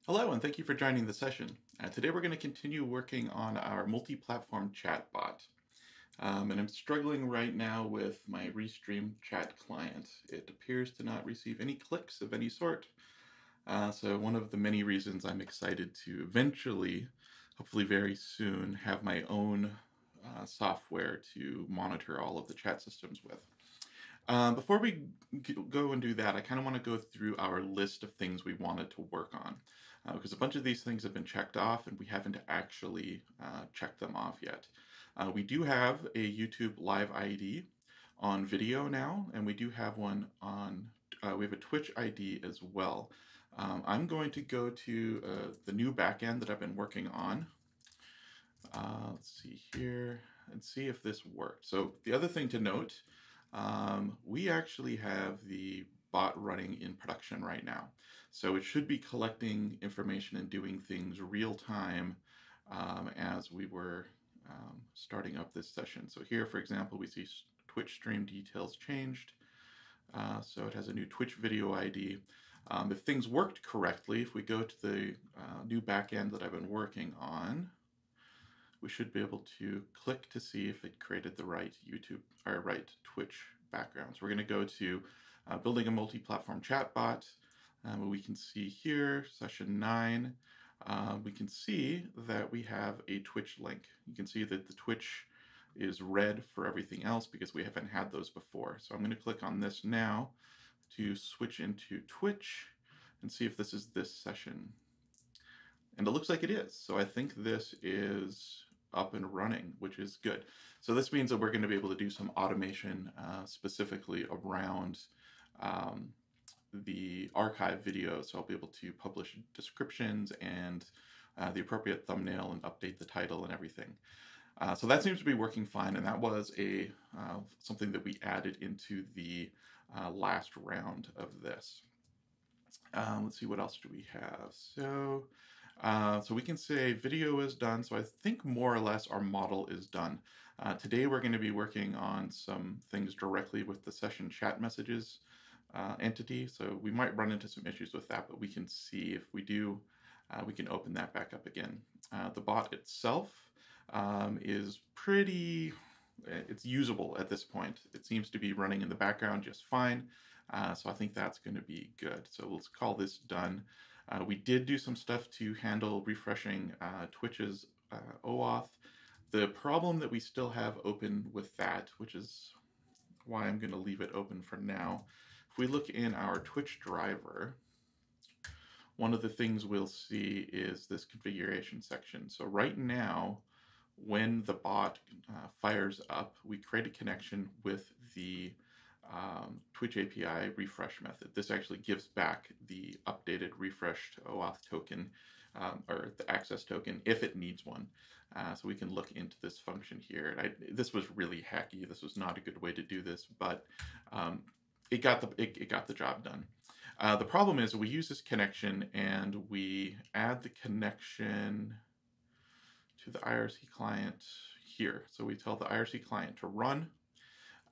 Hello, and thank you for joining the session. Today we're going to continue working on our multi-platform chatbot. And I'm struggling right now with my Restream chat client. It appears to not receive any clicks of any sort. So one of the many reasons I'm excited to eventually, hopefully very soon, have my own software to monitor all of the chat systems with. Before we go and do that, I kind of want to go through our list of things we wanted to work on. Because a bunch of these things have been checked off and we haven't actually checked them off yet. We do have a YouTube live ID on video now, and we do have one on, we have a Twitch ID as well. I'm going to go to the new backend that I've been working on. Let's see here and see if this worked. So the other thing to note, we actually have the bot running in production right now. So it should be collecting information and doing things real time as we were starting up this session. So here, for example, we see Twitch stream details changed. So it has a new Twitch video ID. If things worked correctly, if we go to the new backend that I've been working on, we should be able to click to see if it created the right YouTube or right Twitch background. So we're going to go to building a multi-platform chatbot. We can see here, session 9, we can see that we have a Twitch link. You can see that the Twitch is red for everything else because we haven't had those before. So I'm going to click on this now to switch into Twitch and see if this is this session. And it looks like it is. So I think this is up and running, which is good. So this means that we're going to be able to do some automation specifically around the archive videos. So I'll be able to publish descriptions and the appropriate thumbnail and update the title and everything. So that seems to be working fine, and that was a something that we added into the last round of this. Let's see, what else do we have? So we can say video is done. So I think more or less our model is done. Today we're going to be working on some things directly with the session chat messages entity. So we might run into some issues with that, but we can see if we do, we can open that back up again. The bot itself is pretty, it's usable at this point. It seems to be running in the background just fine. So I think that's going to be good. So let's call this done. We did do some stuff to handle refreshing Twitch's OAuth. The problem that we still have open with that, which is why I'm going to leave it open for now. If we look in our Twitch driver, one of the things we'll see is this configuration section. So right now, when the bot fires up, we create a connection with the Twitch API refresh method. This actually gives back the updated refreshed OAuth token or the access token if it needs one. So we can look into this function here. And this was really hacky. This was not a good way to do this, but it got the job done. The problem is we use this connection and we add the connection to the IRC client here. So we tell the IRC client to run.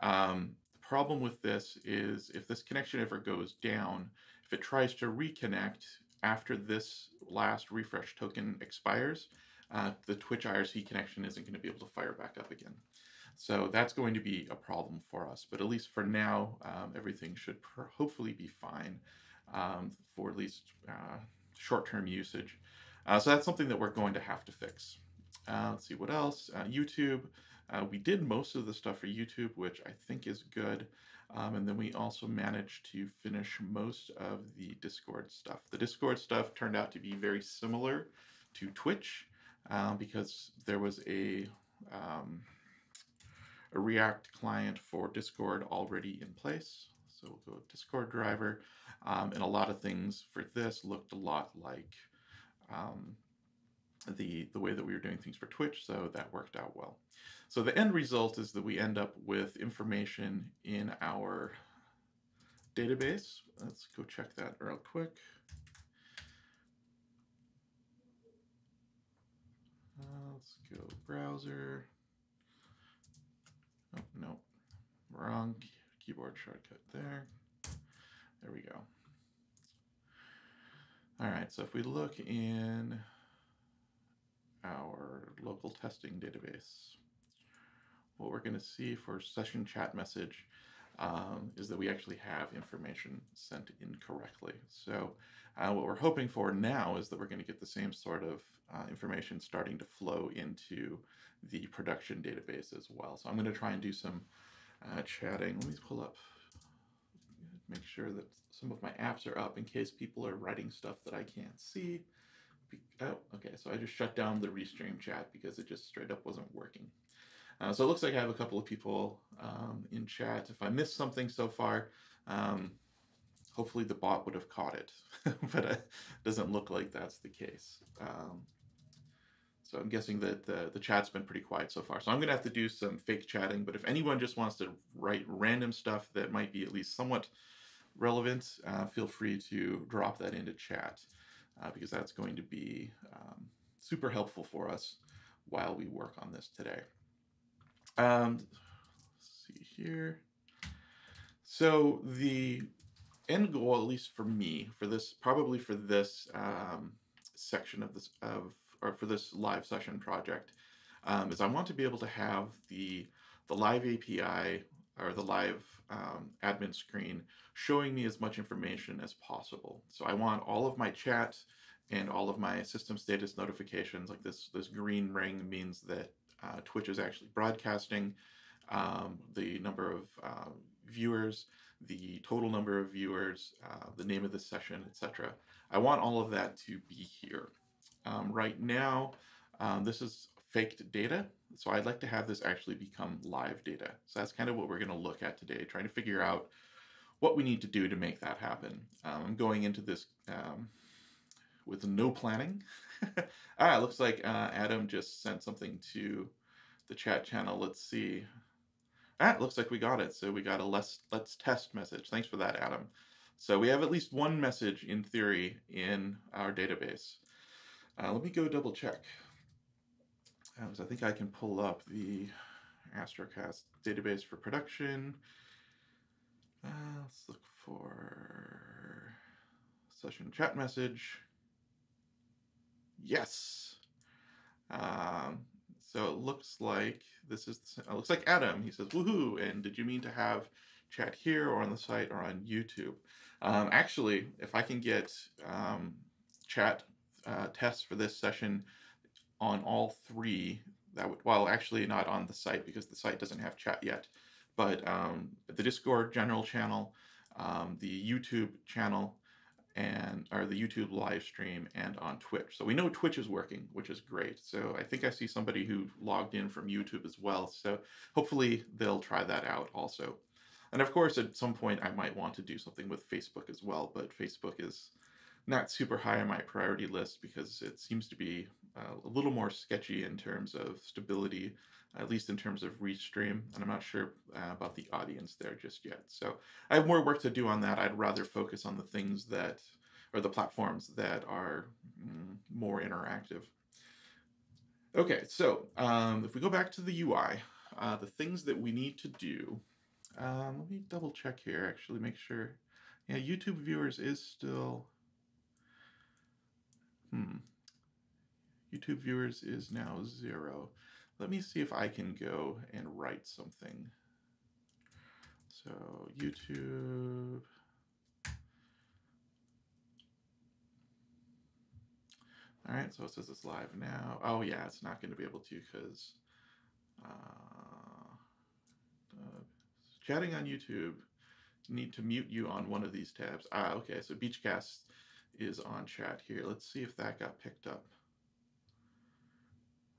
The problem with this is if this connection ever goes down, if it tries to reconnect after this last refresh token expires, the Twitch IRC connection isn't going to be able to fire back up again. So that's going to be a problem for us. But at least for now, everything should hopefully be fine for at least short-term usage. So that's something that we're going to have to fix. Let's see what else. YouTube. We did most of the stuff for YouTube, which I think is good. And then we also managed to finish most of the Discord stuff. The Discord stuff turned out to be very similar to Twitch because there was a React client for Discord already in place. So we'll go Discord driver. And a lot of things for this looked a lot like the way that we were doing things for Twitch, so that worked out well. So the end result is that we end up with information in our database. Let's go check that real quick. Let's go browser. Oh, no, wrong keyboard shortcut there. There we go. All right, so if we look in our local testing database, what we're going to see for session chat message is that we actually have information sent incorrectly. So what we're hoping for now is that we're going to get the same sort of information starting to flow into the production database as well. So I'm going to try and do some chatting. Let me pull up, make sure that some of my apps are up in case people are writing stuff that I can't see. Oh, okay, so I just shut down the Restream chat because it just straight up wasn't working. So it looks like I have a couple of people in chat. If I missed something so far, hopefully the bot would have caught it, but it doesn't look like that's the case. So I'm guessing that the chat's been pretty quiet so far. So I'm going to have to do some fake chatting, but if anyone just wants to write random stuff that might be at least somewhat relevant, feel free to drop that into chat because that's going to be super helpful for us while we work on this today. Let's see here. So the end goal, at least for me, for this, probably for this section of this, or for this live session project, is I want to be able to have the live API or the live admin screen showing me as much information as possible. So I want all of my chat and all of my system status notifications, like this green ring means that Twitch is actually broadcasting, the number of viewers, the total number of viewers, the name of the session, etc. I want all of that to be here. Right now, this is faked data, so I'd like to have this actually become live data. So that's kind of what we're going to look at today, trying to figure out what we need to do to make that happen. I'm going into this with no planning. It looks like Adam just sent something to the chat channel. Let's see. It looks like we got it. So we got a let's test message. Thanks for that, Adam. So we have at least one message in theory in our database. Let me go double check. I think I can pull up the Astrocasts database for production. Let's look for session chat message. Yes. So it looks like this is, it looks like Adam. He says, woohoo, and did you mean to have chat here or on the site or on YouTube? Actually, if I can get chat tests for this session on all three, that would, well, actually not on the site because the site doesn't have chat yet, but the Discord general channel, the YouTube channel, or the YouTube live stream, and on Twitch. So we know Twitch is working, which is great. So I think I see somebody who logged in from YouTube as well. So hopefully they'll try that out also. And of course, at some point I might want to do something with Facebook as well, but Facebook is not super high on my priority list because it seems to be a little more sketchy in terms of stability, at least in terms of Restream, and I'm not sure about the audience there just yet. So I have more work to do on that. I'd rather focus on the things that, or the platforms that are more interactive. Okay, so if we go back to the UI, the things that we need to do, let me double check here, actually make sure. Yeah, YouTube viewers is still, YouTube viewers is now 0. Let me see if I can go and write something. So YouTube. All right, so it says it's live now. Oh yeah, it's not going to be able to because chatting on YouTube, need to mute you on one of these tabs. Okay, so Beachcast is on chat here. Let's see if that got picked up.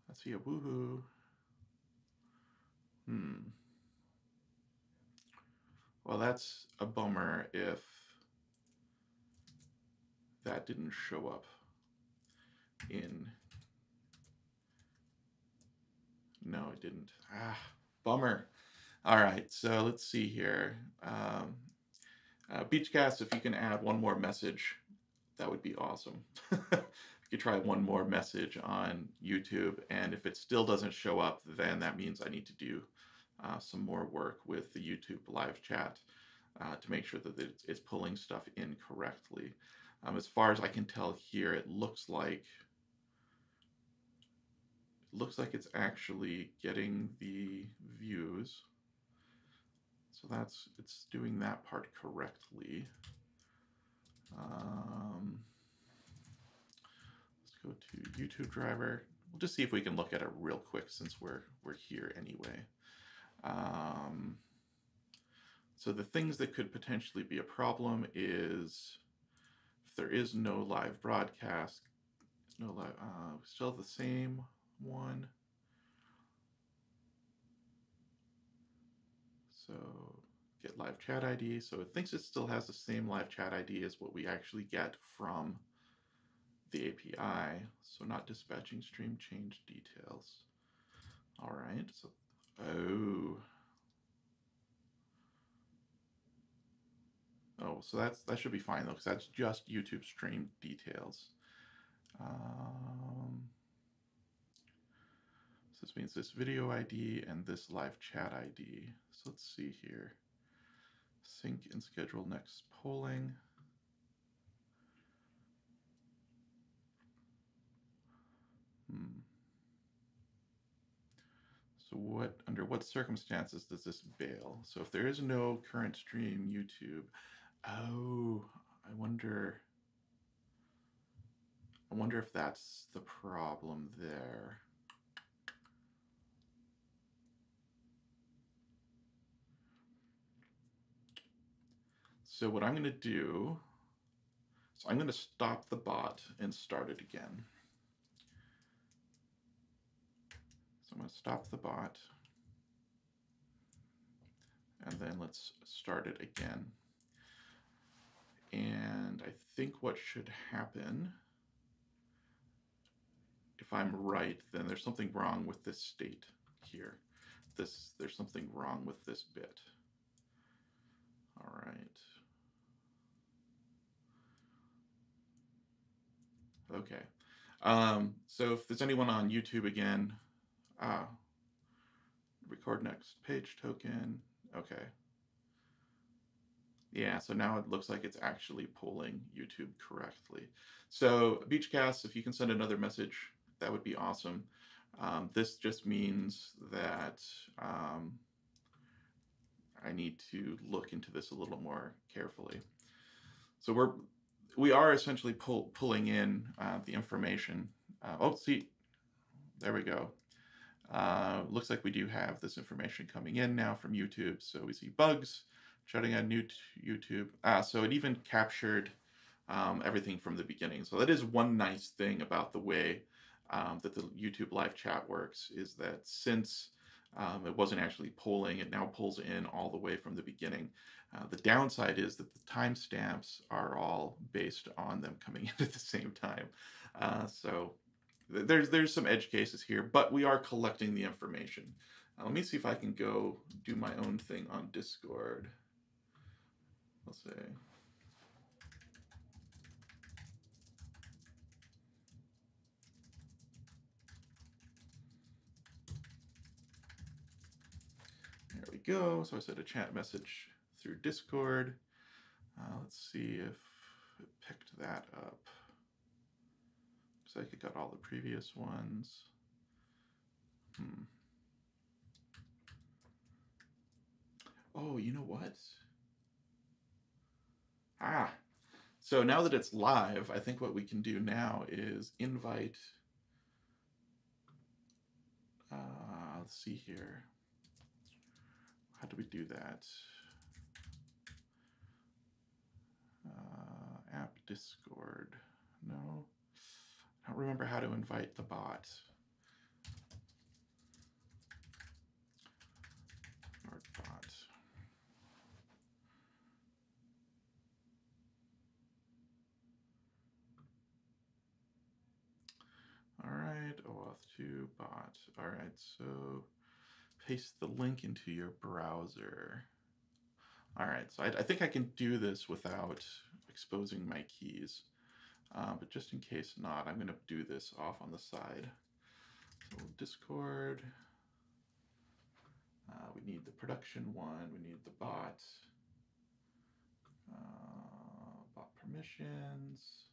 Let's see a woohoo. Well, that's a bummer if that didn't show up in. No, it didn't. Bummer. All right, so let's see here. Beachcast, if you can add one more message, that would be awesome. You could try one more message on YouTube, and if it still doesn't show up, then that means I need to do some more work with the YouTube live chat. to make sure that it's pulling stuff in correctly. As far as I can tell here, it looks like it's actually getting the views. So it's doing that part correctly. Let's go to YouTube driver. We'll just see if we can look at it real quick since we're here anyway. So the things that could potentially be a problem is if there is no live broadcast, no live, still the same one. So get live chat ID. So it thinks it still has the same live chat ID as what we actually get from the API. So not dispatching stream change details. All right. So, so that should be fine though, because that's just YouTube stream details. So this means this video ID and this live chat ID. So let's see here. Sync and schedule next polling. So under what circumstances does this bail? So if there is no current stream YouTube, I wonder if that's the problem there. So what I'm going to do, so I'm going to stop the bot and start it again. So I'm going to stop the bot, and then let's start it again. And I think what should happen, if I'm right, then there's something wrong with this state here. There's something wrong with this bit. All right. Okay. So if there's anyone on YouTube again, record next page token. Okay. Yeah, so now it looks like it's actually polling YouTube correctly. So Beachcast, if you can send another message, that would be awesome. This just means that I need to look into this a little more carefully. So we are essentially pulling in the information. See, there we go. Looks like we do have this information coming in now from YouTube. So we see bugs, shutting on new YouTube. So it even captured everything from the beginning. So that is one nice thing about the way that the YouTube live chat works, is that since it wasn't actually polling, it now pulls in all the way from the beginning. The downside is that the timestamps are all based on them coming in at the same time. So there's some edge cases here, but we are collecting the information. Let me see if I can go do my own thing on Discord. Let's see. There we go. So I sent a chat message through Discord. Let's see if it picked that up. Looks like it got all the previous ones. Oh, you know what? So now that it's live, I think what we can do now is invite, let's see here. How do we do that? App Discord. No, I don't remember how to invite the bot. Or bot. All right, OAuth2 bot. All right, so paste the link into your browser. All right, so I think I can do this without exposing my keys, but just in case not, I'm going to do this off on the side. So Discord, we need the production one, we need the bot. bot permissions,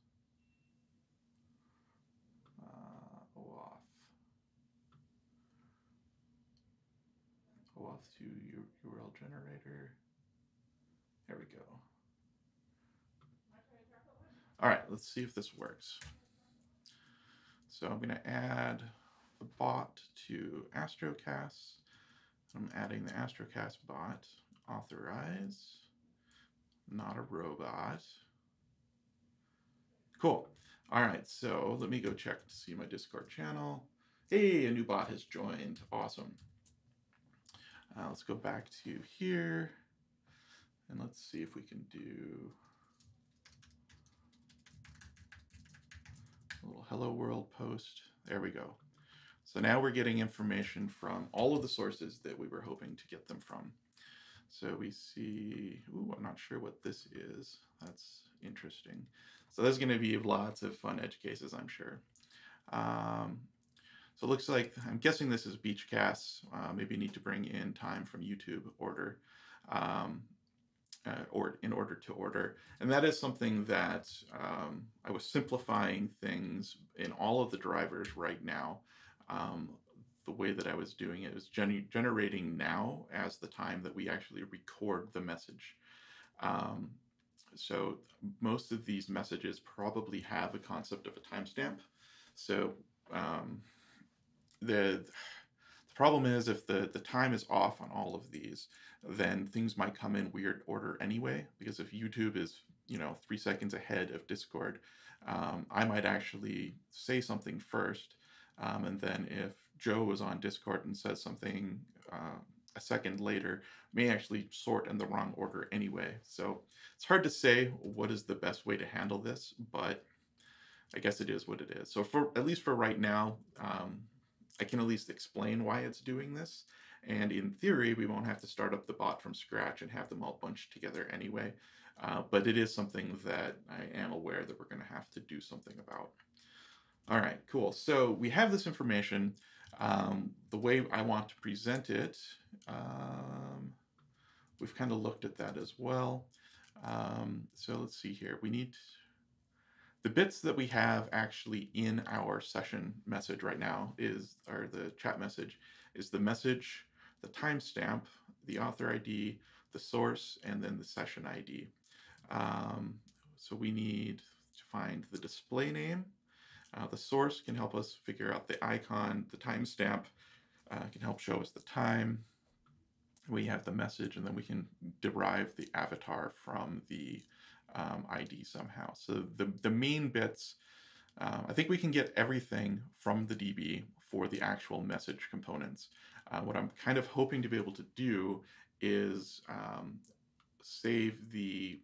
OAuth to URL generator. There we go. All right, let's see if this works. So I'm going to add the bot to Astrocasts. I'm adding the Astrocast bot. Authorize. Not a robot. Cool. All right, so let me go check to see my Discord channel. Hey, a new bot has joined. Awesome. Let's go back to here, and let's see if we can do a little hello world post. There we go. So now we're getting information from all of the sources that we were hoping to get them from. So we see, ooh, I'm not sure what this is. That's interesting. So there's going to be lots of fun edge cases, I'm sure. So it looks like, I'm guessing this is Beachcasts. Maybe need to bring in time from YouTube order, or in order to order. And that is something that I was simplifying things in all of the drivers right now. The way that I was doing it was generating now as the time that we actually record the message. So most of these messages probably have a concept of a timestamp. So the problem is if the time is off on all of these, then things might come in weird order anyway, because if YouTube is 3 seconds ahead of Discord, I might actually say something first, and then if Joe is on Discord and says something a second later, may actually sort in the wrong order anyway. So it's hard to say what is the best way to handle this, but I guess it is what it is. So at least for right now, I can at least explain why it's doing this. And in theory, we won't have to start up the bot from scratch and have them all bunched together anyway. But it is something that I am aware that we're going to have to do something about. All right, cool. So we have this information. The way I want to present it, we've kind of looked at that as well. So let's see here. We need the bits that we have actually in our session message right now or the chat message, is the message, the timestamp, the author ID, the source, and then the session ID. So we need to find the display name. The source can help us figure out the icon. The timestamp can help show us the time. We have the message, and then we can derive the avatar from the ID somehow. So the main bits, I think we can get everything from the DB for the actual message components. What I'm kind of hoping to be able to do is save the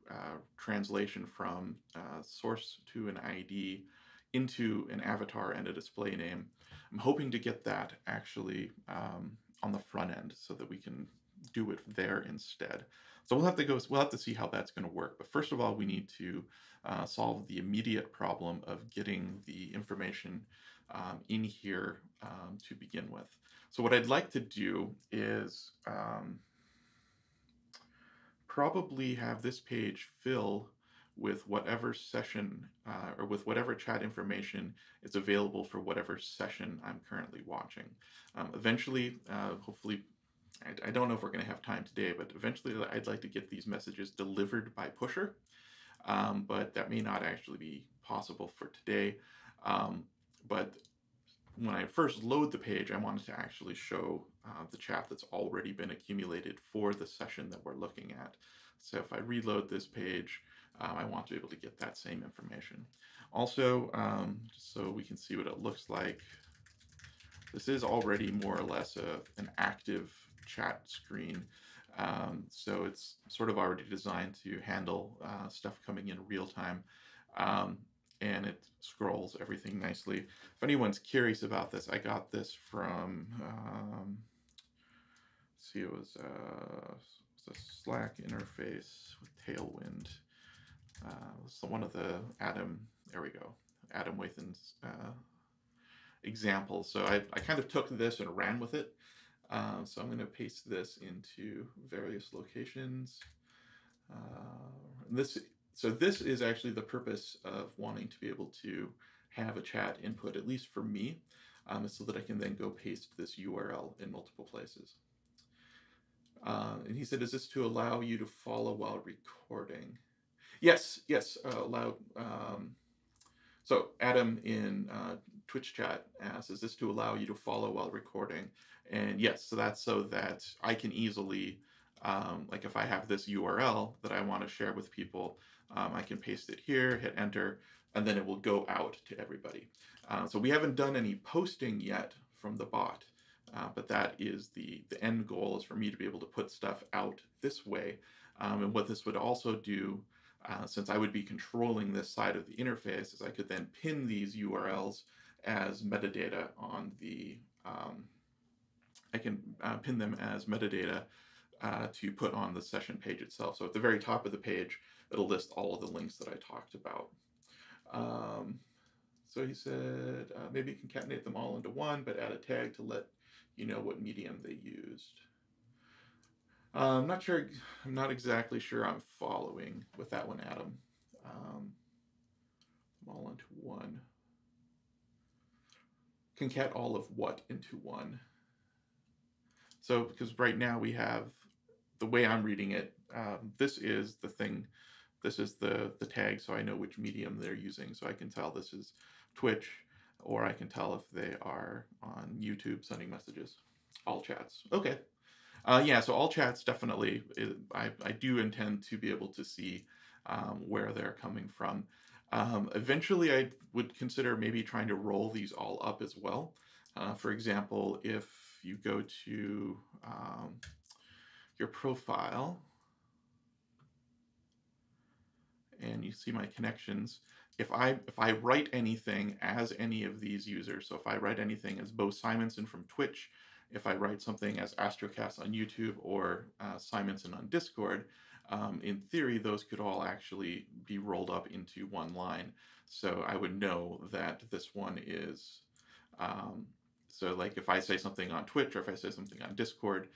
translation from source to an ID into an avatar and a display name. I'm hoping to get that actually on the front end so that we can do it there instead. So we'll have to see how that's going to work. But first of all, we need to solve the immediate problem of getting the information in here to begin with. So what I'd like to do is probably have this page fill with whatever session or with whatever chat information is available for whatever session I'm currently watching. Eventually, hopefully, I don't know if we're going to have time today, but eventually I'd like to get these messages delivered by pusher, but that may not actually be possible for today. But when I first load the page, I wanted to actually show the chat that's already been accumulated for the session that we're looking at. So if I reload this page, I want to be able to get that same information. Also, just so we can see what it looks like, this is already more or less an active chat screen. So it's sort of already designed to handle stuff coming in real time. And it scrolls everything nicely. If anyone's curious about this, I got this from, let's see, it was a Slack interface with Tailwind. So one of the Adam Wathan's examples. So I kind of took this and ran with it. So I'm going to paste this into various locations. So this is actually the purpose of wanting to be able to have a chat input, at least for me, so that I can then go paste this URL in multiple places. And he said, is this to allow you to follow while recording? Yes, allow. So Adam in Twitch chat asks, is this to allow you to follow while recording? And yes, so that's so that I can easily, like if I have this URL that I want to share with people, I can paste it here, hit enter, and then it will go out to everybody. So we haven't done any posting yet from the bot, but that is the end goal, is for me to be able to put stuff out this way. And what this would also do, since I would be controlling this side of the interface, is I could then pin these URLs as metadata on the, I can pin them as metadata to put on the session page itself. So at the very top of the page, it'll list all of the links that I talked about. So he said, maybe concatenate them all into one, but add a tag to let you know what medium they used. I'm not sure, I'm not exactly sure I'm following with that one, Adam. All into one. Concat all of what into one? So, because right now we have, the way I'm reading it, this is the thing, this is the tag, so I know which medium they're using. So I can tell this is Twitch, or I can tell if they are on YouTube sending messages. All chats. Okay. Yeah, so all chats definitely, I do intend to be able to see where they're coming from. Eventually, I would consider maybe trying to roll these all up as well. For example, if you go to your profile and you see my connections, if I write anything as any of these users, so if I write anything as Beau Simensen from Twitch, if I write something as Astrocasts on YouTube, or Simensen on Discord, in theory, those could all actually be rolled up into one line. So I would know that this one is, so like if I say something on Twitch or if I say something on Discord,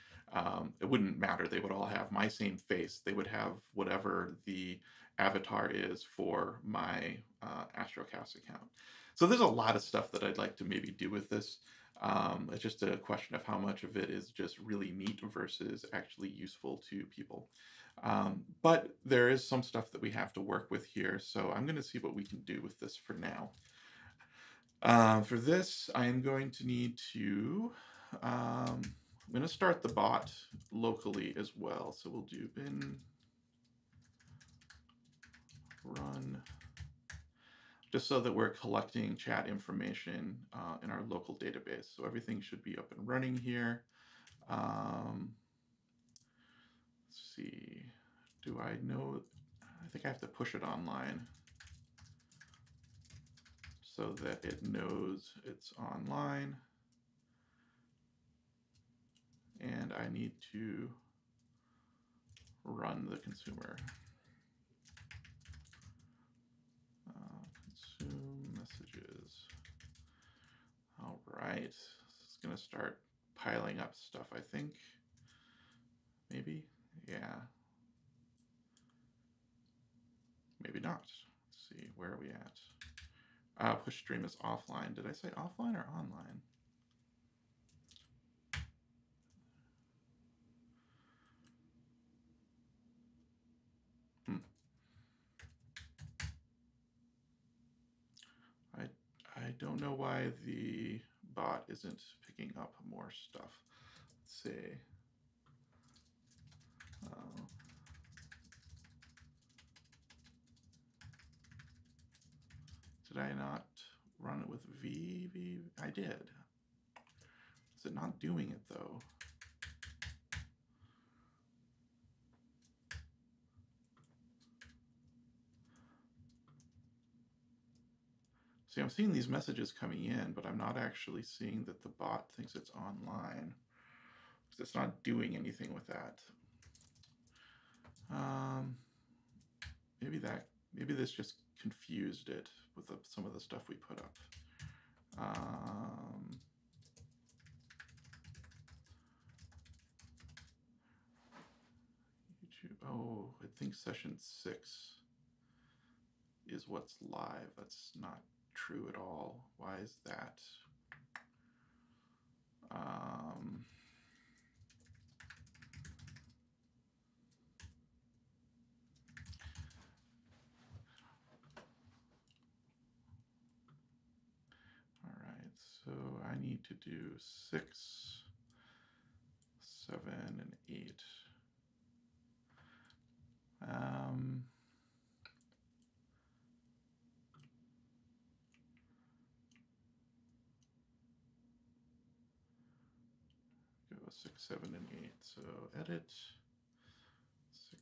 it wouldn't matter. They would all have my same face. They would have whatever the avatar is for my Astrocasts account. So there's a lot of stuff that I'd like to maybe do with this. It's just a question of how much of it is just really neat versus actually useful to people. But there is some stuff that we have to work with here, so I'm going to see what we can do with this for now. For this, I am going to need to, I'm going to start the bot locally as well. So we'll do bin run, just so that we're collecting chat information in our local database. So everything should be up and running here. Let's see, do I know? I think I have to push it online so that it knows it's online. And I need to run the consumer. Consume messages. All right, it's gonna start piling up stuff, I think. Maybe, yeah. Maybe not. Let's see, where are we at? Push stream is offline. Did I say offline or online? I don't know why the bot isn't picking up more stuff. Let's see. Did I not run it with V? I did. Is it not doing it though? See, I'm seeing these messages coming in, but I'm not actually seeing that the bot thinks it's online. It's not doing anything with that. Maybe this just confused it with some of the stuff we put up. YouTube. Oh, I think session 6 is what's live. That's not true at all. Why is that? All right, so I need to do 6, 7, and 8. Go 6, 7, and 8. So edit 6,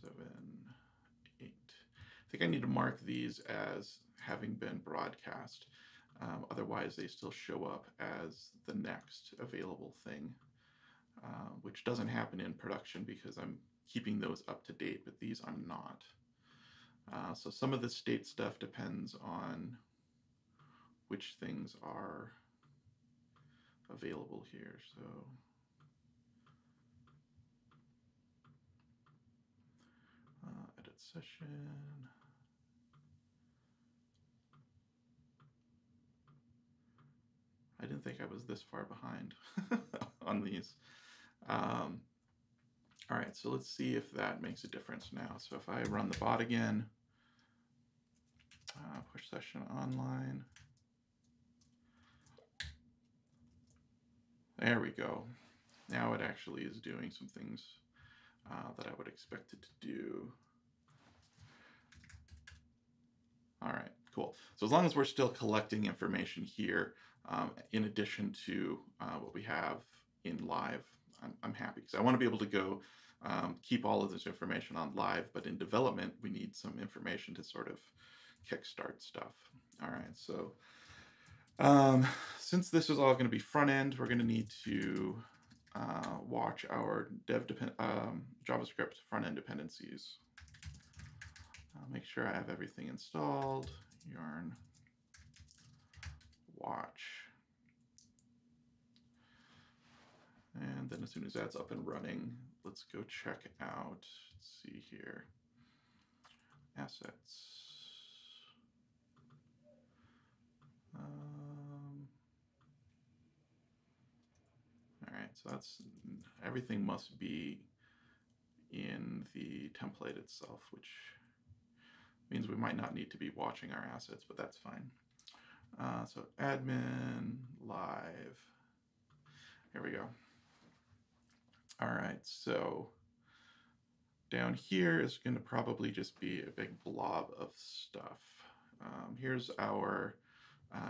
7, 8. I think I need to mark these as having been broadcast. Otherwise, they still show up as the next available thing, which doesn't happen in production because I'm keeping those up to date, but these I'm not. So some of the state stuff depends on which things are available here. So edit session. I didn't think I was this far behind on these. All right, so let's see if that makes a difference now. So if I run the bot again, push session online. There we go. Now it actually is doing some things that I would expect it to do. All right, cool. So as long as we're still collecting information here, in addition to what we have in live, I'm happy because I want to be able to go keep all of this information on live, but in development, we need some information to sort of kickstart stuff. All right, so since this is all going to be front end, we're going to need to watch our JavaScript front end dependencies. Make sure I have everything installed. Yarn watch. And then as soon as that's up and running, let's go check out, let's see here, assets. All right, so that's, everything must be in the template itself, which means we might not need to be watching our assets, but that's fine. So admin, live, here we go. All right, so down here is going to probably just be a big blob of stuff. Here's our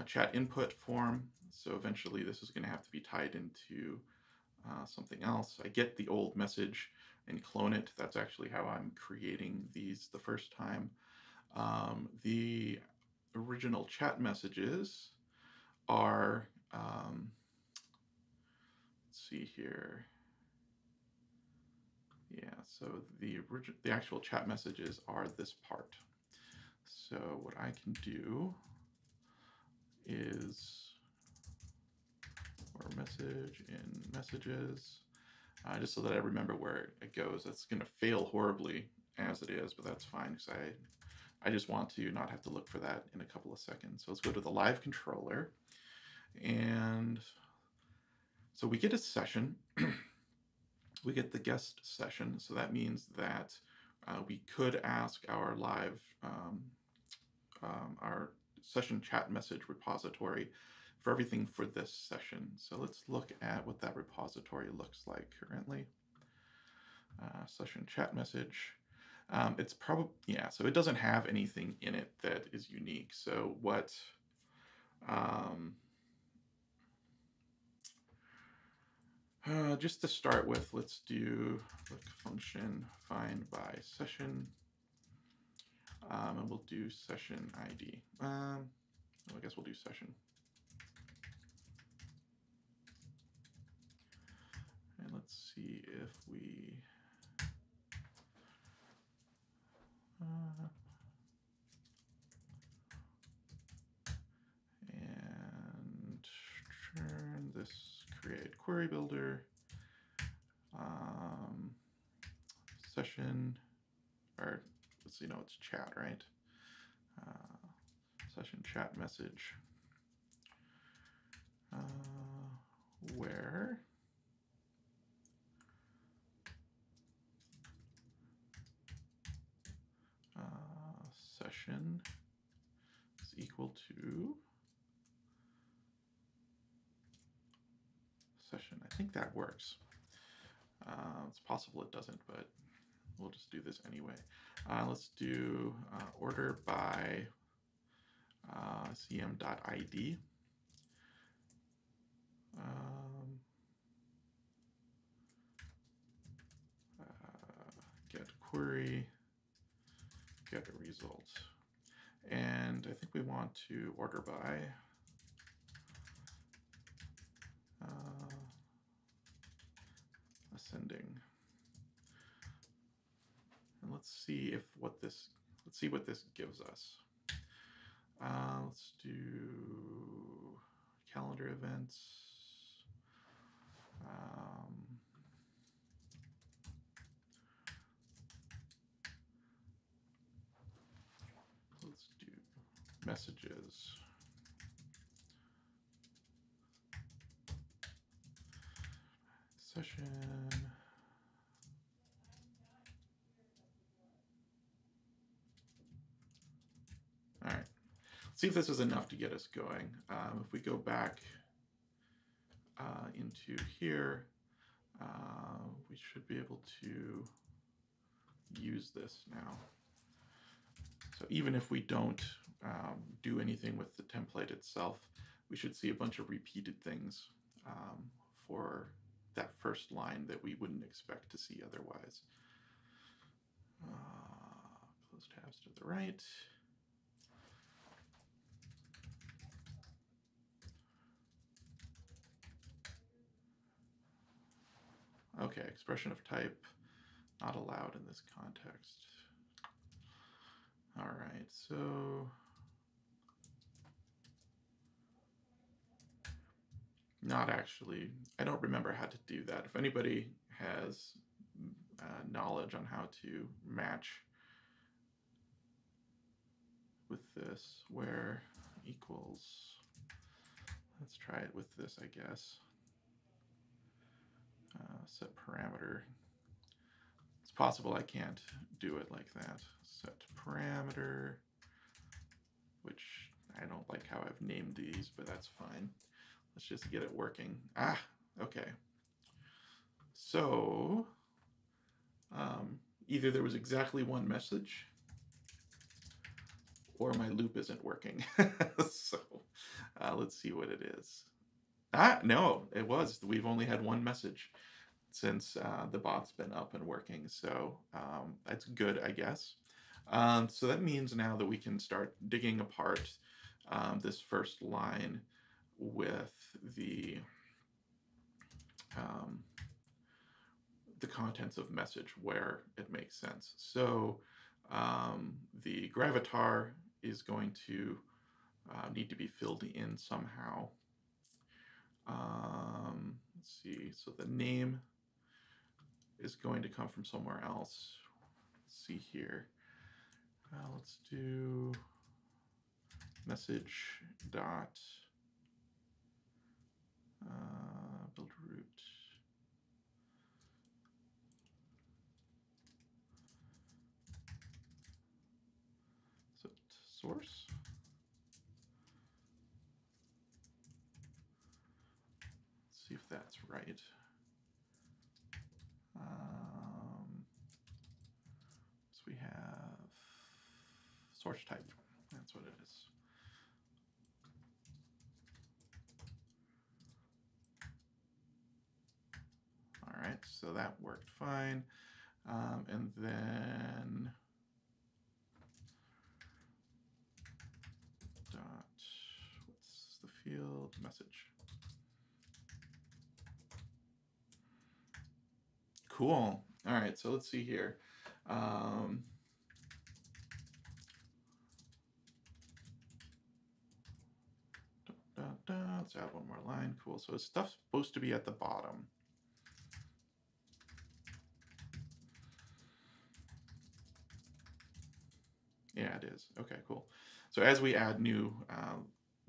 chat input form. So eventually this is going to have to be tied into something else. I get the old message and clone it. That's actually how I'm creating these the first time. The original chat messages are, let's see here. Yeah, so the actual chat messages are this part. So what I can do is, or message in messages, just so that I remember where it goes. That's going to fail horribly as it is, but that's fine because I just want to not have to look for that in a couple of seconds. So let's go to the live controller. And so we get a session. We get the guest session. So that means that we could ask our live, our session chat message repository for everything for this session. So let's look at what that repository looks like currently. Session chat message. It's probably, yeah, so it doesn't have anything in it that is unique. So what, just to start with, let's do like function find by session, and we'll do session ID. Well, I guess we'll do session. And let's see if we, and turn this create query builder, session session, or let's see, no, it's chat, right? Session chat message, where session is equal to session. I think that works. It's possible it doesn't, but we'll just do this anyway. Let's do order by cm.id. Get query, get a result. And I think we want to order by ascending. And let's see what this gives us. Let's do calendar events. Let's do messages. Session. All right. See if this is enough to get us going. If we go back into here, we should be able to use this now. So even if we don't do anything with the template itself, we should see a bunch of repeated things for that first line that we wouldn't expect to see otherwise. Close tabs to the right. Okay, expression of type not allowed in this context. All right, so not actually. I don't remember how to do that. If anybody has knowledge on how to match with this, where equals, let's try it with this, I guess. Set parameter. It's possible I can't do it like that. Set parameter, which I don't like how I've named these, but that's fine. Let's just get it working. Ah, okay. So either there was exactly one message or my loop isn't working. So let's see what it is. Ah, no, it was. We've only had one message since the bot's been up and working. So that's good, I guess. So that means now that we can start digging apart this first line with the contents of message where it makes sense. So the gravatar is going to need to be filled in somehow. Let's see, so the name is going to come from somewhere else. Let's see here. Let's do message dot build root. So source. Let's see if that's right. So we have source type. That's what it is. All right, so that worked fine. And then dot, what's the field? Message. Cool. All right, so let's see here. Let's add one more line. Cool. So stuff's supposed to be at the bottom. Yeah, it is. Okay, cool. So as we add new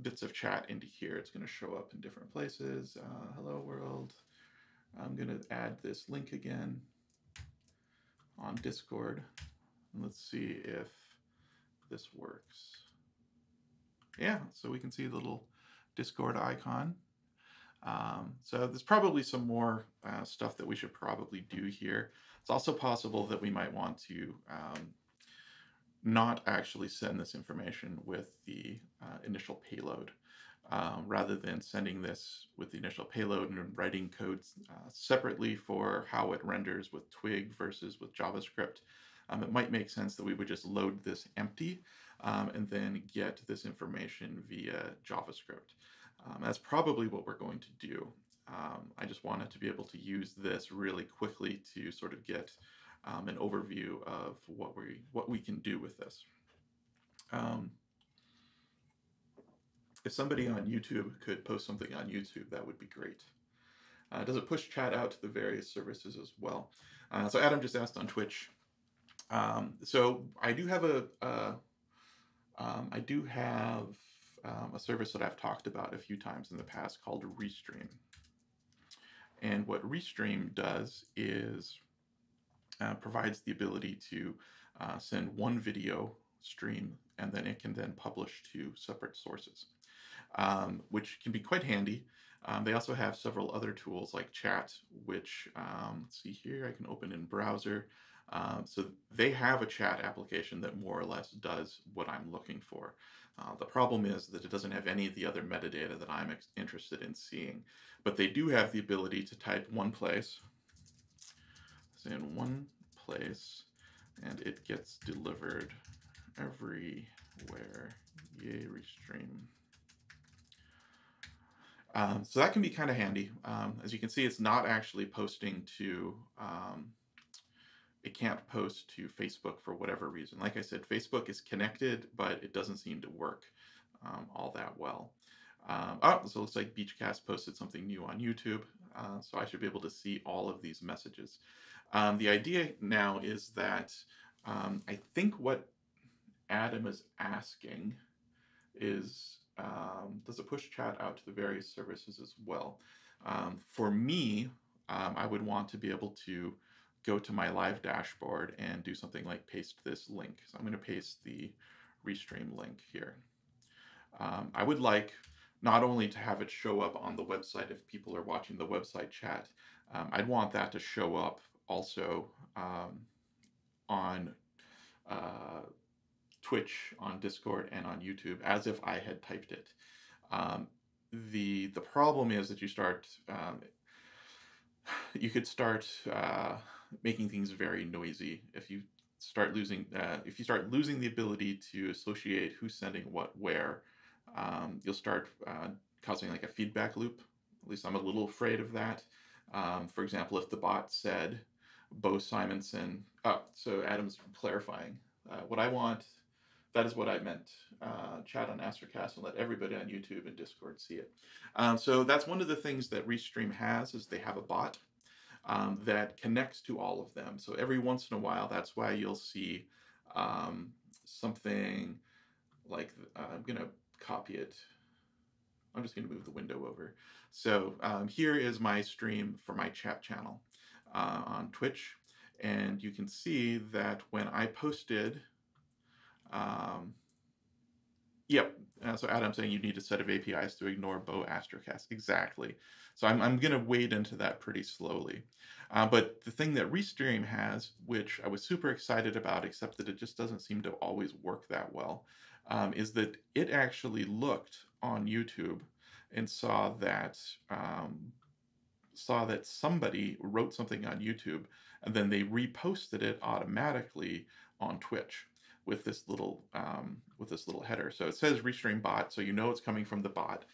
bits of chat into here, it's going to show up in different places. Hello world. I'm going to add this link again on Discord. And let's see if this works. Yeah, so we can see the little Discord icon. So there's probably some more stuff that we should probably do here. It's also possible that we might want to not actually send this information with the initial payload. Rather than sending this with the initial payload and writing codes separately for how it renders with Twig versus with JavaScript, it might make sense that we would just load this empty and then get this information via JavaScript. That's probably what we're going to do. I just wanted to be able to use this really quickly to sort of get an overview of what we can do with this. If somebody on YouTube could post something on YouTube, that would be great. Does it push chat out to the various services as well? So Adam just asked on Twitch. So I do have a service that I've talked about a few times in the past called Restream. And what Restream does is provides the ability to send one video stream, and then it can then publish to separate sources, which can be quite handy. They also have several other tools like chat, which, let's see here, I can open in browser. So they have a chat application that more or less does what I'm looking for. The problem is that it doesn't have any of the other metadata that I'm interested in seeing. But they do have the ability to type one place, say in one place, and it gets delivered everywhere. Yay, Restream. So that can be kind of handy. As you can see, it's not actually posting to, it can't post to Facebook for whatever reason. Like I said, Facebook is connected, but it doesn't seem to work all that well. Oh, so it looks like Beachcast posted something new on YouTube, so I should be able to see all of these messages. The idea now is that I think what Adam is asking is, does it push chat out to the various services as well? For me, I would want to be able to go to my live dashboard and do something like paste this link. So I'm going to paste the Restream link here. I would like not only to have it show up on the website if people are watching the website chat, I'd want that to show up also on Twitch, on Discord, and on YouTube as if I had typed it. The problem is that you could start making things very noisy if you start losing the ability to associate who's sending what where. You'll start causing like a feedback loop. At least I'm a little afraid of that. For example, if the bot said Beau Simensen, so Adam's clarifying. What I want, that is what I meant. Chat on Astrocasts and let everybody on YouTube and Discord see it. So that's one of the things that Restream has, is they have a bot that connects to all of them. So every once in a while, that's why you'll see something like, I'm going to copy it. I'm just going to move the window over. So here is my stream for my chat channel on Twitch. And you can see that when I posted, so Adam's saying you need a set of APIs to ignore Beau Astrocasts. Exactly. So I'm going to wade into that pretty slowly. But the thing that Restream has, which I was super excited about, except that it just doesn't seem to always work that well, is that it actually looked on YouTube and saw that somebody wrote something on YouTube, and then they reposted it automatically on Twitch with this little header. So it says Restream bot, so you know it's coming from the bot.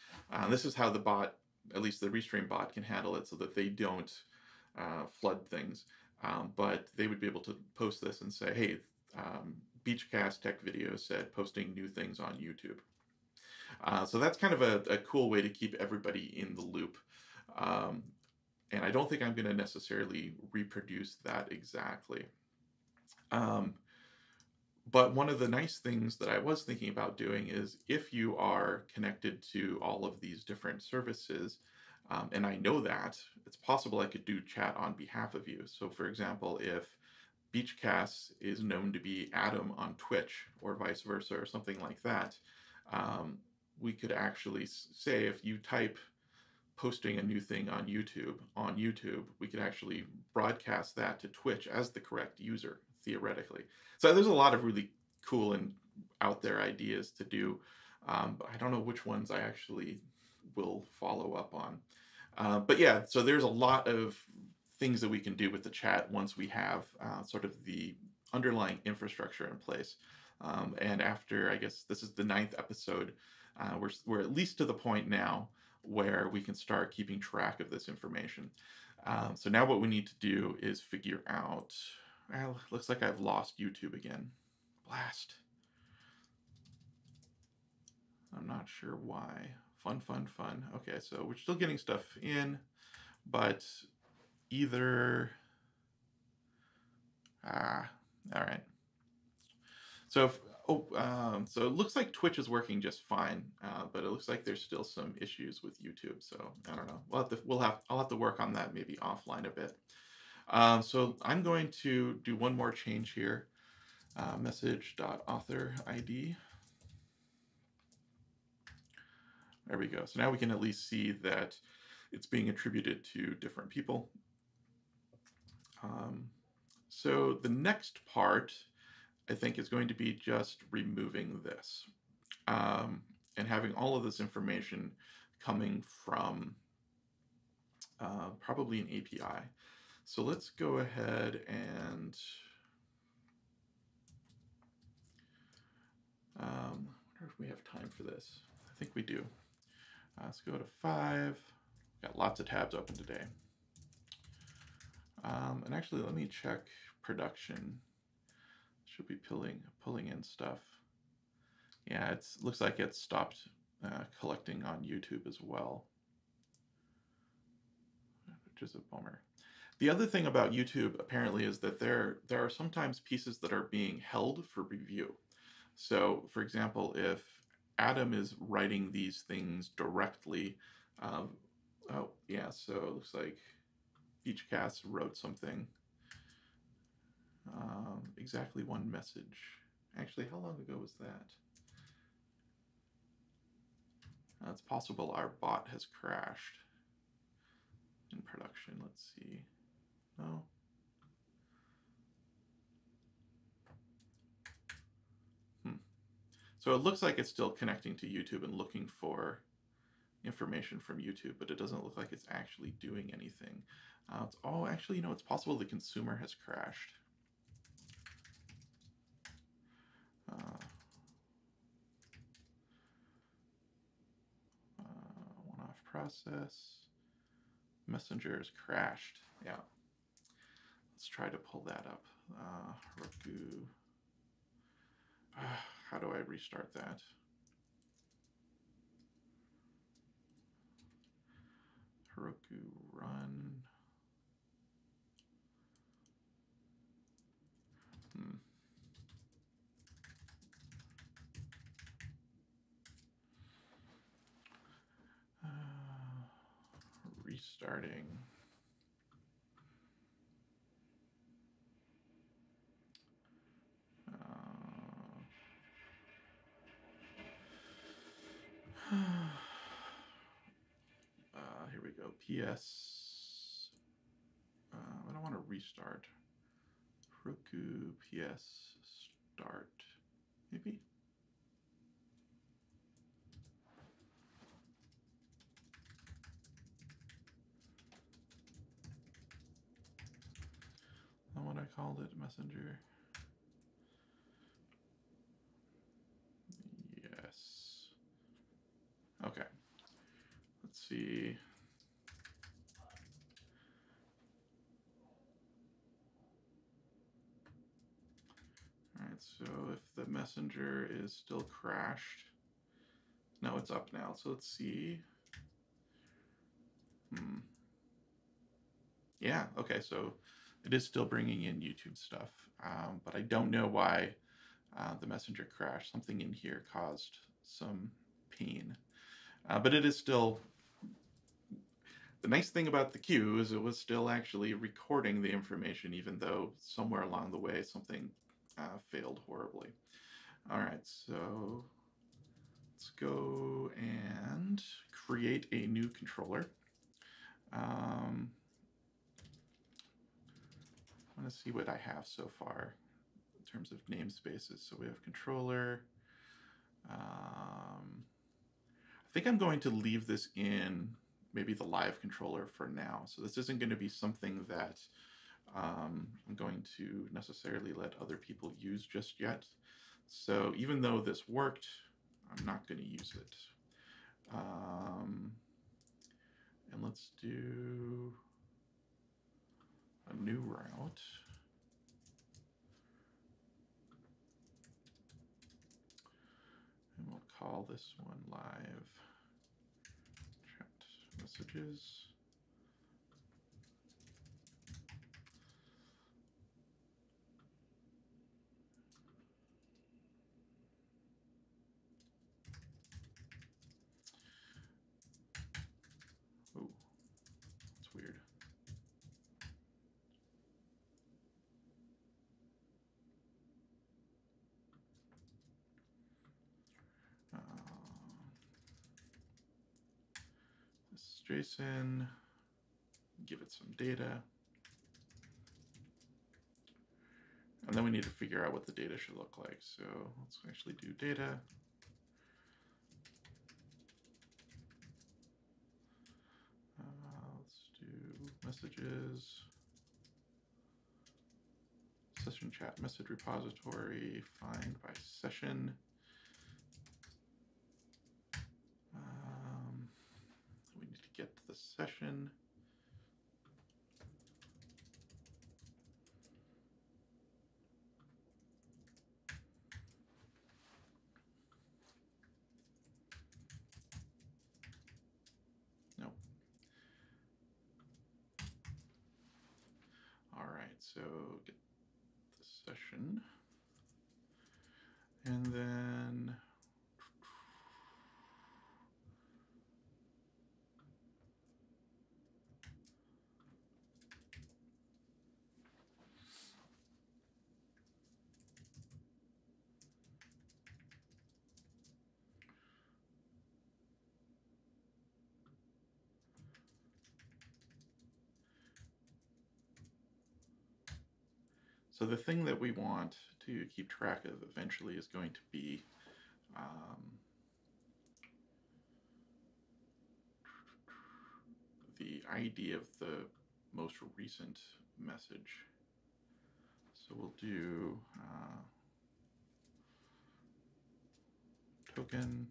This is how the bot, at least the Restream bot, can handle it so that they don't flood things. But they would be able to post this and say, hey, Beachcast Tech Video said posting new things on YouTube. So that's kind of a cool way to keep everybody in the loop. And I don't think I'm going to necessarily reproduce that exactly. But one of the nice things that I was thinking about doing is if you are connected to all of these different services, and I know that, it's possible I could do chat on behalf of you. So for example, if Beachcast is known to be Adam on Twitch or vice versa or something like that, we could actually say if you type posting a new thing on YouTube, we could actually broadcast that to Twitch as the correct user, theoretically. So there's a lot of really cool and out there ideas to do, but I don't know which ones I actually will follow up on. But yeah, so there's a lot of things that we can do with the chat once we have sort of the underlying infrastructure in place. And after, I guess this is the 9th episode, we're at least to the point now where we can start keeping track of this information. So now what we need to do is figure out, well, looks like I've lost YouTube again. Blast. I'm not sure why. Fun. Okay, so we're still getting stuff in, but either, all right. So if, so it looks like Twitch is working just fine, but it looks like there's still some issues with YouTube. So I don't know. I'll have to work on that maybe offline a bit. So I'm going to do one more change here. Message.author ID. There we go. So now we can at least see that it's being attributed to different people. So the next part, I think, is going to be just removing this and having all of this information coming from probably an API. So let's go ahead and I wonder if we have time for this. I think we do. Let's go to 5. Got lots of tabs open today. And actually, let me check production. Should be pulling in stuff. Yeah, it looks like it's stopped collecting on YouTube as well, which is a bummer. The other thing about YouTube apparently is that there are sometimes pieces that are being held for review. So, for example, if Adam is writing these things directly, oh yeah, so it looks like Beachcast wrote something. Exactly one message. Actually, how long ago was that? It's possible our bot has crashed in production. Let's see. No. So it looks like it's still connecting to YouTube and looking for information from YouTube, but it doesn't look like it's actually doing anything. Oh, actually, you know, it's possible the consumer has crashed. One-off process. Messenger has crashed. Yeah. Let's try to pull that up. Roku. How do I restart that? Heroku run. Restarting. Here we go. PS. I don't want to restart. Roku PS start. Maybe. Not what I called it. Messenger. Yes. Okay. Let's see. All right, so if the messenger is still crashed, no, it's up now. So let's see. Yeah, okay, so it is still bringing in YouTube stuff, but I don't know why the messenger crash. Something in here caused some pain. But it is still, the nice thing about the queue is it was still actually recording the information, even though somewhere along the way something failed horribly. All right, so let's go and create a new controller. I want to see what I have so far in terms of namespaces. So we have controller. I think I'm going to leave this in maybe the live controller for now. So this isn't going to be something that I'm going to necessarily let other people use just yet. So even though this worked, I'm not going to use it. And let's do a new route. And we'll call this one live chat messages. Oh, that's weird. This is JSON. Give it some data. And then we need to figure out what the data should look like. So let's actually do data. Let's do messages. Session chat message repository, find by session. We need to get to the session. Nope. All right, so get the session. And then so the thing that we want to keep track of eventually is going to be the ID of the most recent message. So we'll do token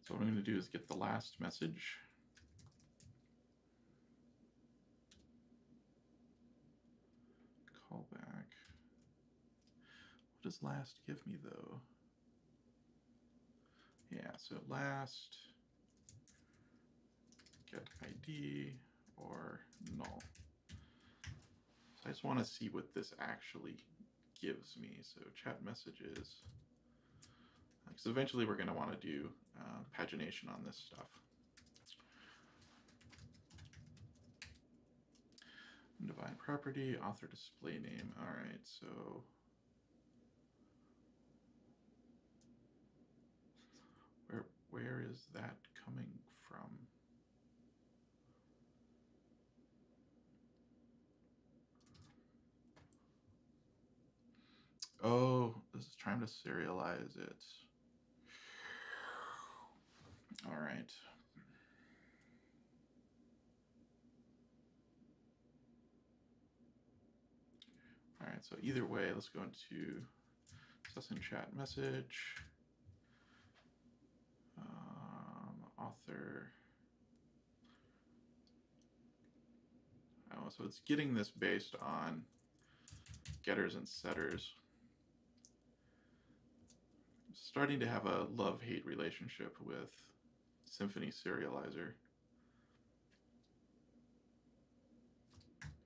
so what I'm going to do is get the last message. Call back. What does last give me though? Yeah, so last get ID or null. So I just want to see what this actually gives me. So chat messages. Because eventually we're going to want to do pagination on this stuff. Divine property, author display name. All right, so where is that coming from? Oh, this is trying to serialize it. All right. All right, so either way, let's go into session chat message, author. Oh, so it's getting this based on getters and setters. starting to have a love-hate relationship with Symfony serializer.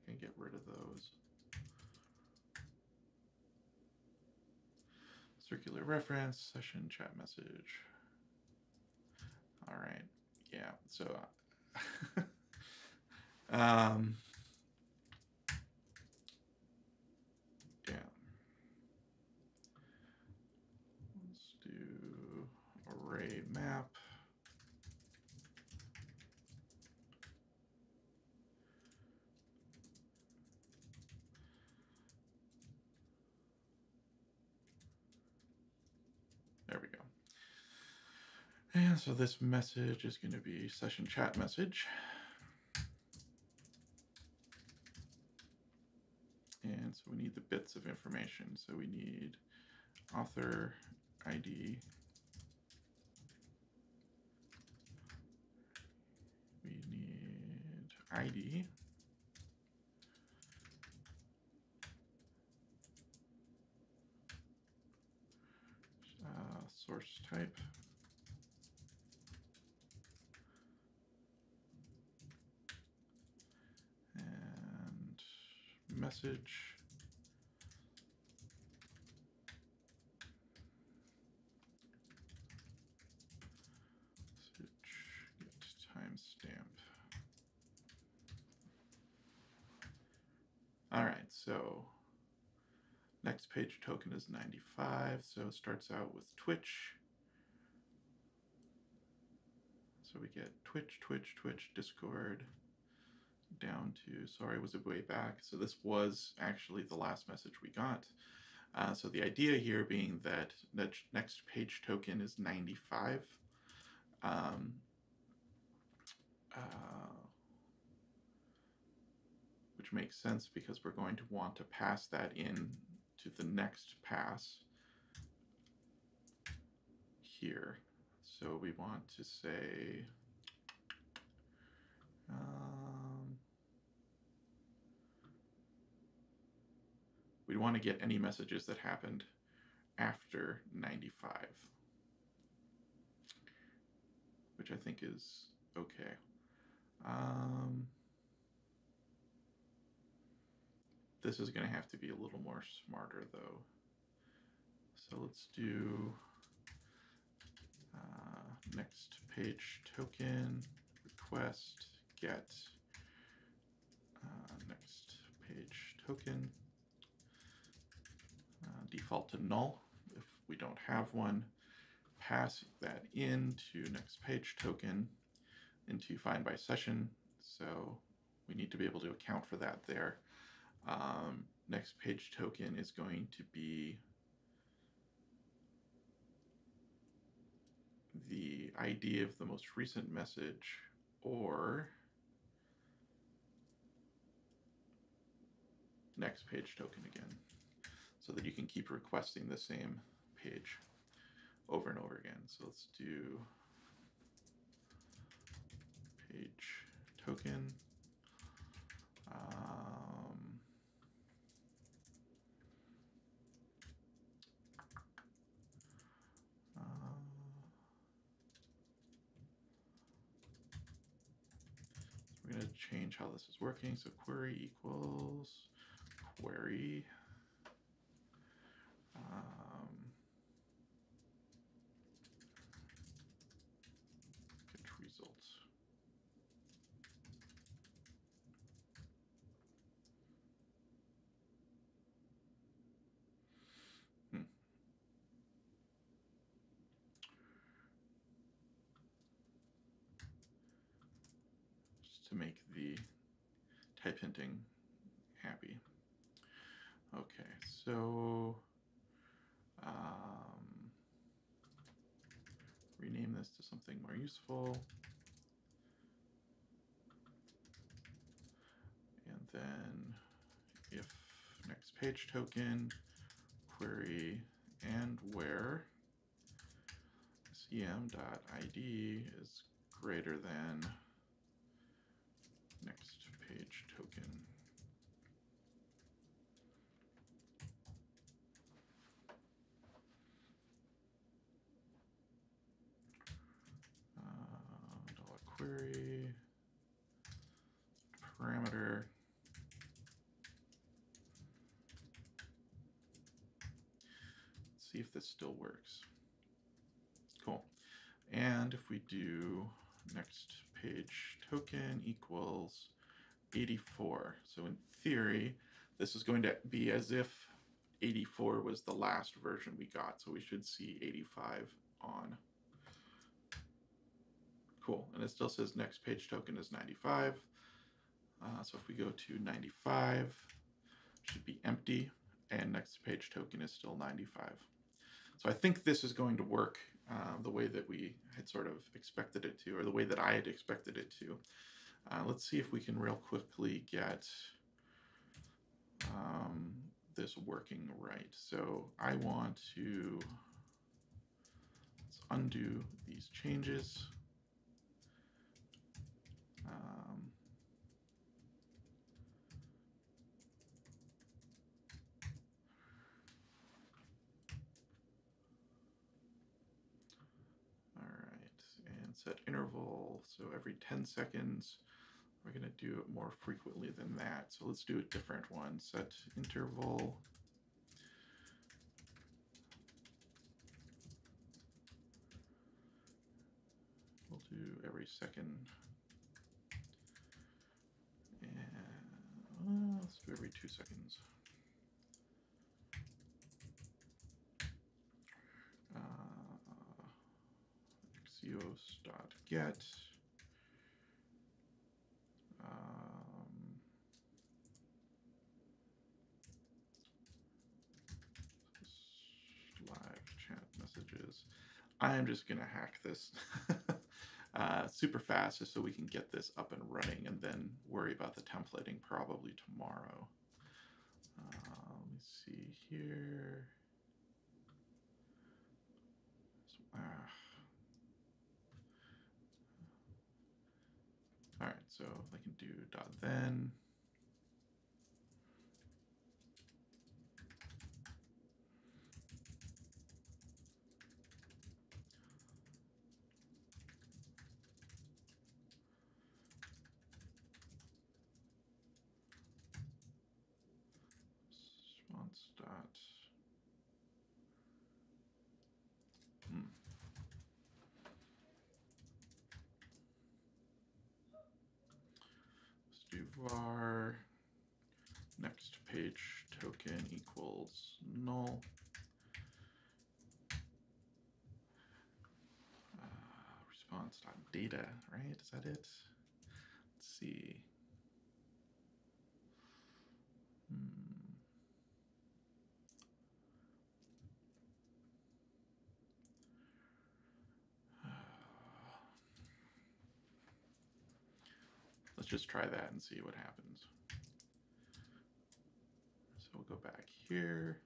Can get rid of those. Circular reference, session, chat message. All right, yeah, so yeah. Let's do array map. There we go. And so this message is going to be session chat message. And so we need the bits of information. So we need author ID. We need ID. Source type. And message. Timestamp. All right, so next page token is 95, so it starts out with Twitch. So we get Twitch, Discord, down to, sorry, was it way back? So this was actually the last message we got. So the idea here being that the next page token is 95. Which makes sense because we're going to want to pass that in to the next pass here. So we want to say, we want to get any messages that happened after 95, which I think is okay. This is going to have to be a little more smarter though. So let's do next page token request get next page token default to null. If we don't have one, pass that into next page token into find by session. So we need to be able to account for that there. Next page token is going to be the ID of the most recent message, or next page token again, so that you can keep requesting the same page over and over again. So let's do page token. We're going to change how this is working. So query equals query. Get results. Just to make the type hinting happy. Okay, so rename this to something more useful. And then if next page token query and where cm.id is greater than next page token. see if this still works. Cool. And if we do next page token equals 84. So in theory, this is going to be as if 84 was the last version we got. So we should see 85 on. Cool. And it still says next page token is 95. So if we go to 95, it should be empty. And next page token is still 95. So I think this is going to work the way that we had sort of expected it to, or the way that I had expected it to. Let's see if we can real quickly get this working right. So I want to, let's undo these changes. Set interval, so every 10 seconds. We're going to do it more frequently than that. So let's do a different one. Set interval. We'll do every second. And let's do every 2 seconds. Axios.get. Live chat messages. I'm just going to hack this super fast just so we can get this up and running and then worry about the templating probably tomorrow. Let me see here. All right, so I can do .then. Response dot. Let's do var next page token equals null. Response dot data, right? Is that it? Let's see. Let's just try that and see what happens. So we'll go back here.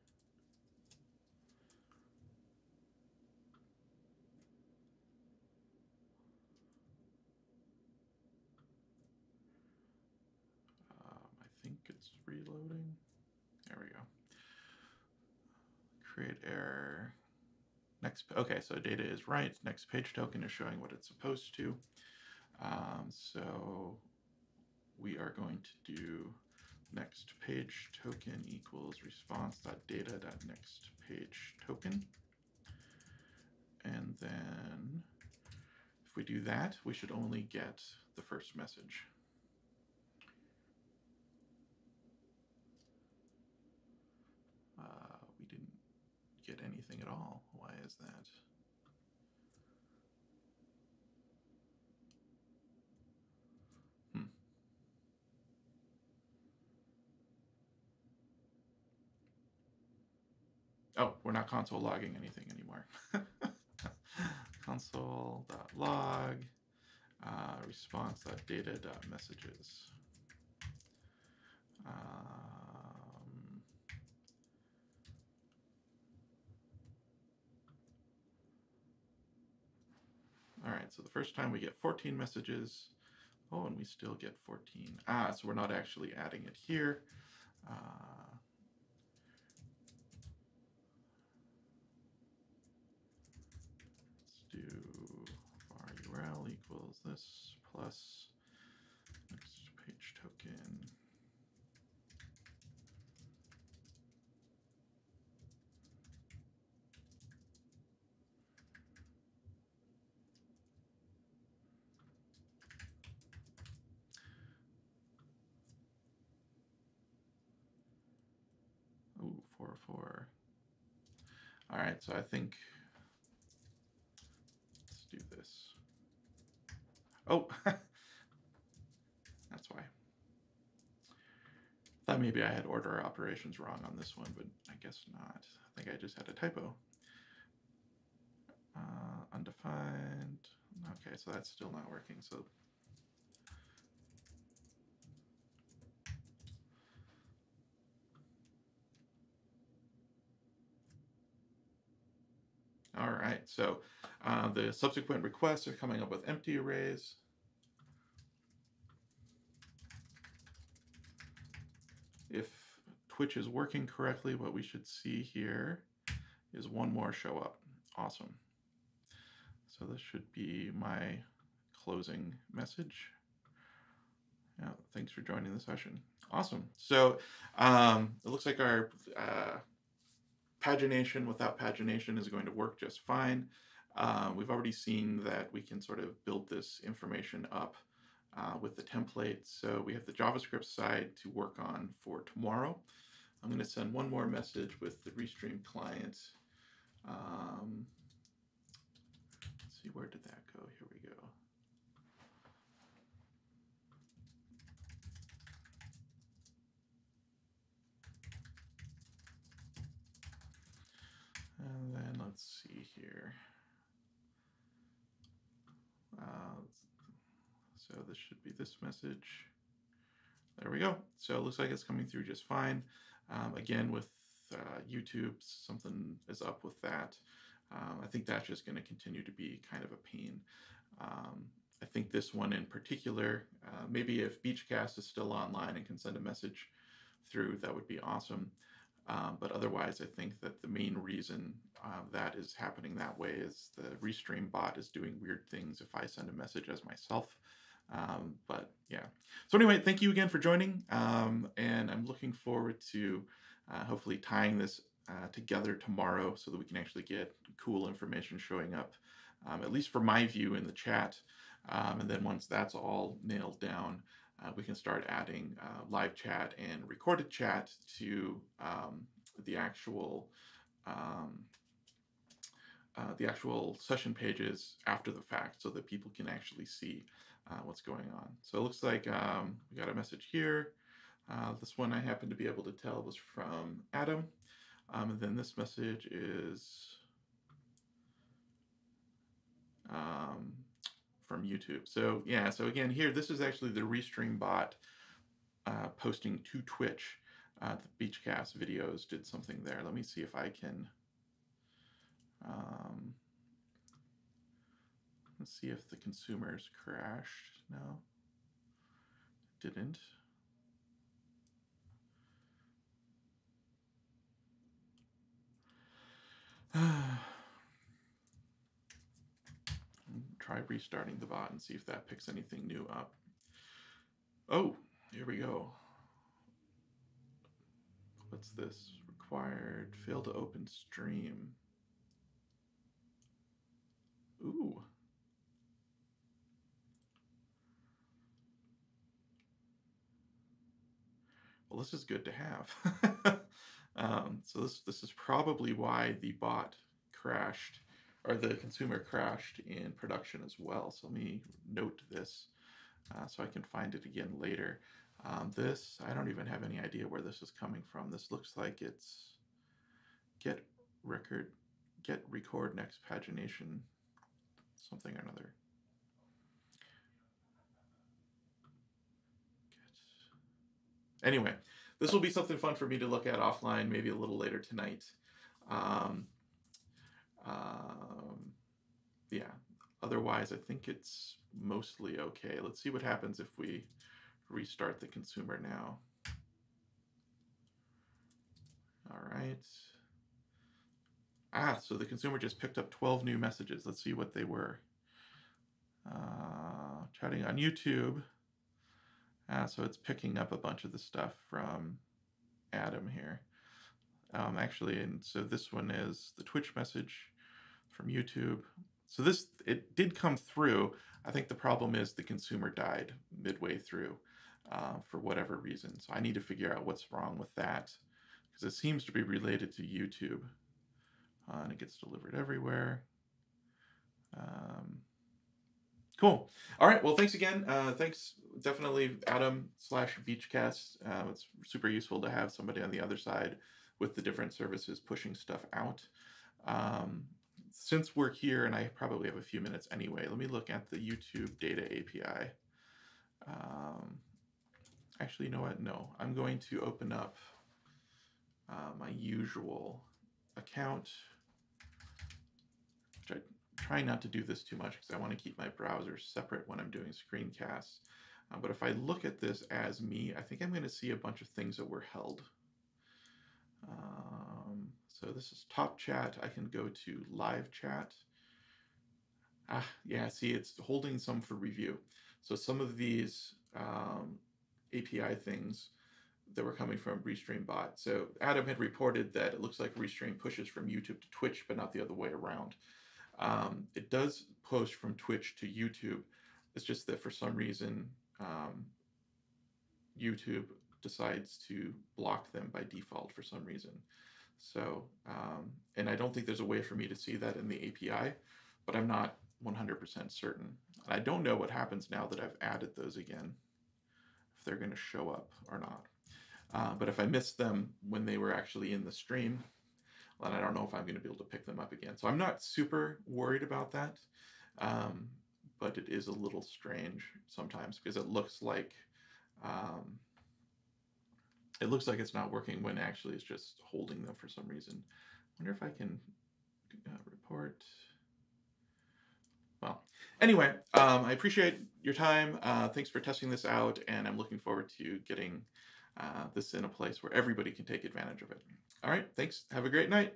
I think it's reloading. There we go. Create error. Next, okay, so data is right. Next page token is showing what it's supposed to. So we are going to do next page token equals response.data.next page token. And then if we do that, we should only get the first message. We didn't get anything at all. Why is that? Oh, we're not console logging anything anymore. Console.log response.data.messages. All right, so the first time we get 14 messages. Oh, and we still get 14. So we're not actually adding it here. Let's do var URL equals this plus next page token. 404. All right, so I think let's do this. Oh, that's why. Thought maybe I had order operations wrong on this one, but I guess not. I think I just had a typo. Undefined. Okay, so that's still not working. So all right, so the subsequent requests are coming up with empty arrays. If Twitch is working correctly, what we should see here is one more show up. Awesome. So this should be my closing message. Yeah, thanks for joining the session. Awesome. So it looks like our pagination without pagination is going to work just fine. We've already seen that we can sort of build this information up with the template. So we have the JavaScript side to work on for tomorrow. I'm going to send one more message with the Restream client. Let's see, where did that go? Here we go. And then let's see here. So this should be this message. There we go. So it looks like it's coming through just fine. Again, with YouTube, something is up with that. I think that's just going to continue to be kind of a pain. I think this one in particular, maybe if Beachcast is still online and can send a message through, that would be awesome. But otherwise, I think that the main reason that is happening that way is the Restream bot is doing weird things if I send a message as myself. But yeah. So anyway, thank you again for joining. And I'm looking forward to hopefully tying this together tomorrow so that we can actually get cool information showing up, at least for my view in the chat. And then once that's all nailed down, we can start adding live chat and recorded chat to the actual session pages after the fact, so that people can actually see what's going on. So it looks like we got a message here. This one I happen to be able to tell was from Adam. And then this message is from YouTube. So yeah, so again here, this is actually the Restream bot posting to Twitch. The Beachcast videos did something there. Let me see if I can let's see if the consumers crashed. No, it didn't. Try restarting the bot and see if that picks anything new up. Oh, here we go. What's this? Required, fail to open stream. Ooh. Well, this is good to have. So this is probably why the bot crashed, or the consumer crashed in production as well. So let me note this so I can find it again later. This, I don't even have any idea where this is coming from. This looks like it's get record next pagination, something or another. Anyway, this will be something fun for me to look at offline, maybe a little later tonight. Yeah, otherwise I think it's mostly okay. Let's see what happens if we restart the consumer now. All right. So the consumer just picked up 12 new messages. Let's see what they were. Chatting on YouTube. So it's picking up a bunch of the stuff from Adam here. Actually, and so this one is the Twitch message from YouTube. So this, it did come through. I think the problem is the consumer died midway through for whatever reason. So I need to figure out what's wrong with that, because it seems to be related to YouTube, and it gets delivered everywhere. Cool. All right. Well, thanks again. Thanks, definitely, Adam/Beachcast. It's super useful to have somebody on the other side with the different services pushing stuff out. Since we're here, and I probably have a few minutes anyway, let me look at the YouTube Data API. Actually, you know what? No, I'm going to open up my usual account, which I try not to do this too much because I want to keep my browser separate when I'm doing screencasts. But if I look at this as me, I think I'm going to see a bunch of things that were held. So this is top chat. I can go to live chat. Yeah, see, it's holding some for review. So some of these API things that were coming from Restream bot. So Adam had reported that it looks like Restream pushes from YouTube to Twitch, but not the other way around. It does post from Twitch to YouTube. It's just that for some reason, YouTube decides to block them by default for some reason. So, and I don't think there's a way for me to see that in the API, but I'm not 100% certain. And I don't know what happens now that I've added those again, if they're going to show up or not. But if I missed them when they were actually in the stream, and I don't know if I'm going to be able to pick them up again. So I'm not super worried about that, but it is a little strange sometimes because it looks like it's not working when actually it's just holding them for some reason. I wonder if I can report. Well, anyway, I appreciate your time. Thanks for testing this out, and I'm looking forward to getting this in a place where everybody can take advantage of it. All right, thanks. Have a great night.